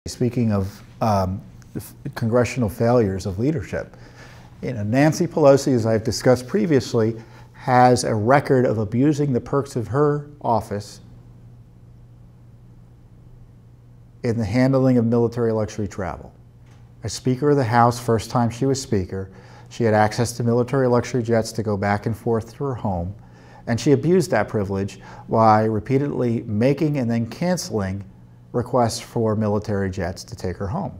Speaking of congressional failures of leadership, Nancy Pelosi, as I've discussed previously, has a record of abusing the perks of her office in the handling of military luxury travel. As Speaker of the House, first time she was Speaker, she had access to military luxury jets to go back and forth to her home, and she abused that privilege by repeatedly making and then canceling requests for military jets to take her home,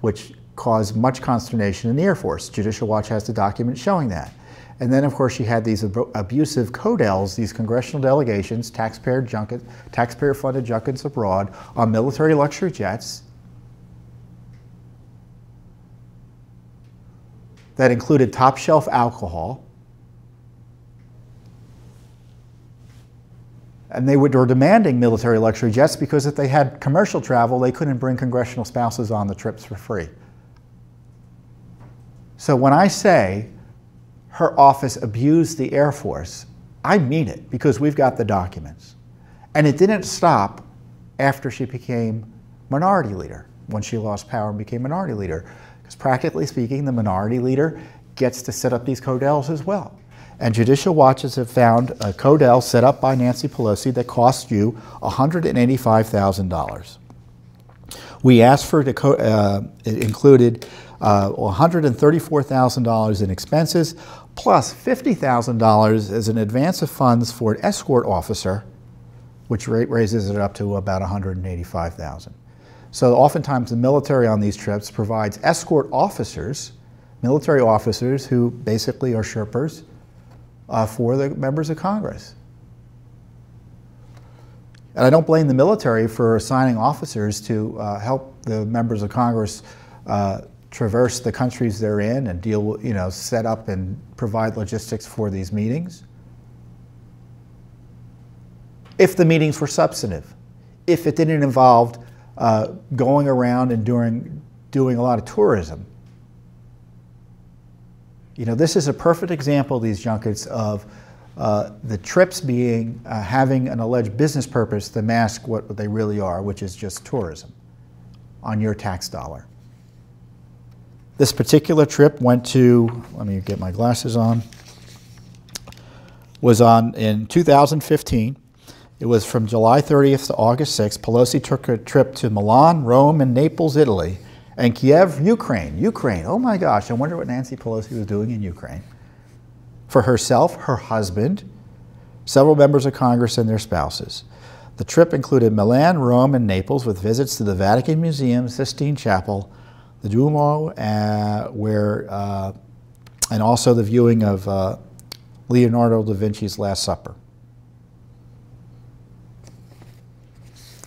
which caused much consternation in the Air Force. Judicial Watch has the document showing that. And then, of course, she had these abusive CODELs, these congressional delegations, taxpayer-funded junkets abroad on military luxury jets that included top-shelf alcohol. And they were demanding military luxury jets because if they had commercial travel, they couldn't bring congressional spouses on the trips for free. So when I say her office abused the Air Force, I mean it, because we've got the documents. And it didn't stop after she became Minority Leader, when she lost power and became Minority Leader. Because practically speaking, the Minority Leader gets to set up these CODELs as well. And Judicial Watches have found a CODEL set up by Nancy Pelosi that cost you $185,000. We asked for it included $134,000 in expenses, plus $50,000 as an advance of funds for an escort officer, which raises it up to about $185,000. So oftentimes the military on these trips provides escort officers, military officers who basically are Sherpas, for the members of Congress. And I don't blame the military for assigning officers to help the members of Congress traverse the countries they're in and deal with, set up and provide logistics for these meetings. If the meetings were substantive, if it didn't involve going around and doing a lot of tourism. This is a perfect example, these junkets, of the trips being, having an alleged business purpose to mask what they really are, which is just tourism on your tax dollar. This particular trip went to, let me get my glasses on, was in 2015. It was from July 30th to August 6th. Pelosi took a trip to Milan, Rome, and Naples, Italy, and Kiev, Ukraine. Ukraine, oh my gosh, I wonder what Nancy Pelosi was doing in Ukraine. For herself, her husband, several members of Congress, and their spouses. The trip included Milan, Rome, and Naples, with visits to the Vatican Museum, Sistine Chapel, the Duomo, and also the viewing of Leonardo da Vinci's Last Supper.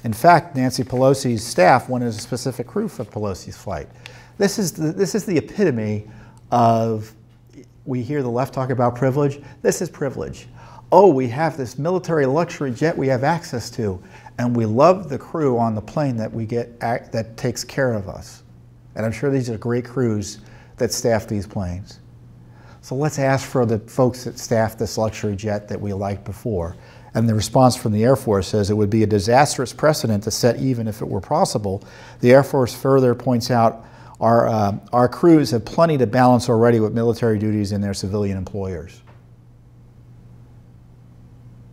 In fact, Nancy Pelosi's staff wanted a specific crew for Pelosi's flight. This is the epitome of, we hear the left talk about privilege. This is privilege. Oh, we have this military luxury jet we have access to, and we love the crew on the plane that we get that takes care of us. And I'm sure these are great crews that staff these planes. So let's ask for the folks that staff this luxury jet that we liked before. And the response from the Air Force says it would be a disastrous precedent to set even if it were possible. The Air Force further points out our crews have plenty to balance already with military duties and their civilian employers.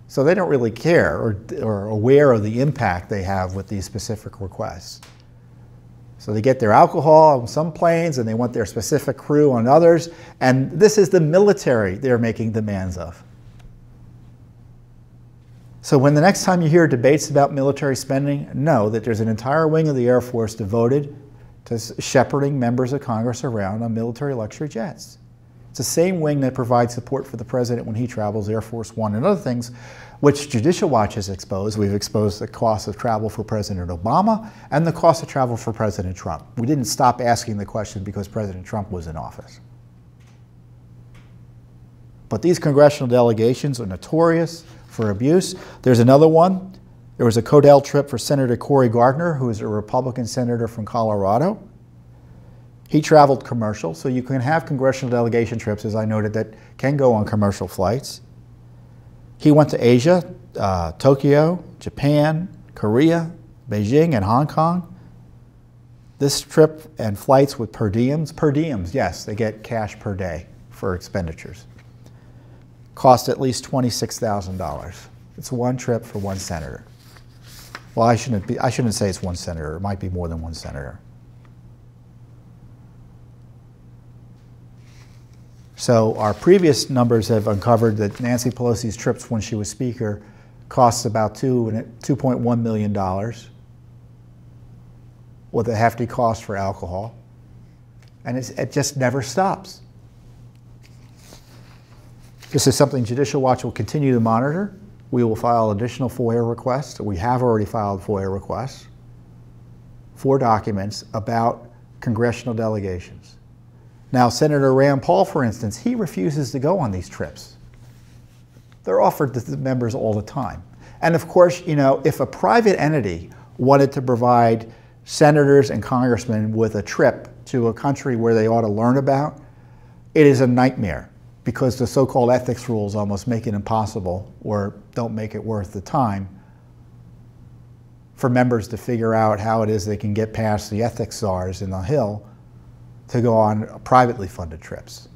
So they don't really care or aware of the impact they have with these specific requests. So they get their alcohol on some planes and they want their specific crew on others. And this is the military they're making demands of. So when the next time you hear debates about military spending, know that there's an entire wing of the Air Force devoted to shepherding members of Congress around on military luxury jets. It's the same wing that provides support for the president when he travels, Air Force One and other things, which Judicial Watch has exposed. We've exposed the cost of travel for President Obama and the cost of travel for President Trump. We didn't stop asking the question because President Trump was in office. But these congressional delegations are notorious for abuse. There's another one. There was a CODEL trip for Senator Cory Gardner, who is a Republican senator from Colorado. He traveled commercial, so you can have congressional delegation trips, as I noted, that can go on commercial flights. He went to Asia, Tokyo, Japan, Korea, Beijing, and Hong Kong. This trip and flights with per diems, yes, they get cash per day for expenditures, cost at least $26,000. It's one trip for one senator. Well, I shouldn't say it's one senator. It might be more than one senator. So our previous numbers have uncovered that Nancy Pelosi's trips when she was Speaker costs about $2.1 million, with a hefty cost for alcohol. And it just never stops. This is something Judicial Watch will continue to monitor. We will file additional FOIA requests. We have already filed FOIA requests for documents about congressional delegations. Now, Senator Rand Paul, for instance, he refuses to go on these trips. They're offered to the members all the time. And of course, you know, if a private entity wanted to provide senators and congressmen with a trip to a country where they ought to learn about, it is a nightmare because the so-called ethics rules almost make it impossible or don't make it worth the time for members to figure out how it is they can get past the ethics czars in the Hill to go on privately funded trips.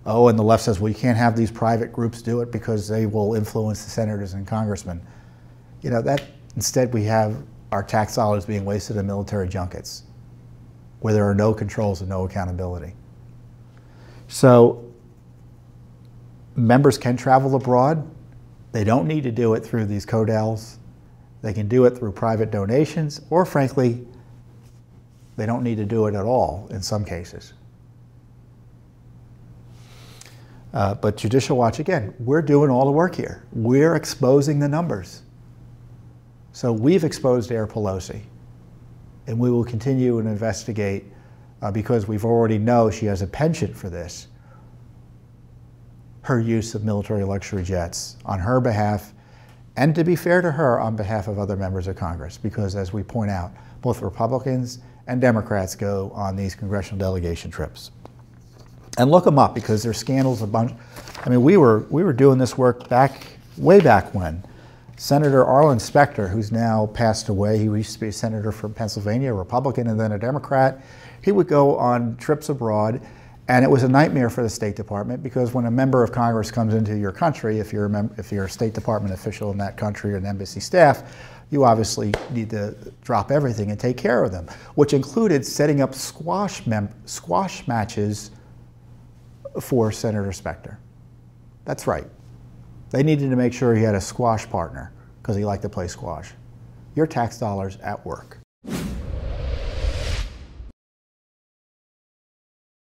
Oh, and the left says, well, you can't have these private groups do it because they will influence the senators and congressmen. You know, that instead we have our tax dollars being wasted in military junkets where there are no controls and no accountability. So members can travel abroad. They don't need to do it through these CODELs. They can do it through private donations, or frankly, they don't need to do it at all in some cases. But Judicial Watch, again, we're doing all the work here. We're exposing the numbers. So we've exposed Air Pelosi, and we will continue and investigate because we've already know she has a penchant for this, her use of military luxury jets on her behalf, and to be fair to her, on behalf of other members of Congress, because as we point out, both Republicans and Democrats go on these congressional delegation trips. And look them up because there's scandals a bunch. I mean, we were doing this work way back when. Senator Arlen Specter, who's now passed away, he used to be a senator from Pennsylvania, a Republican and then a Democrat. He would go on trips abroad, and it was a nightmare for the State Department because when a member of Congress comes into your country, if you're a State Department official in that country or an embassy staff, you obviously need to drop everything and take care of them, which included setting up squash matches for Senator Specter. That's right. They needed to make sure he had a squash partner because he liked to play squash. Your tax dollars at work.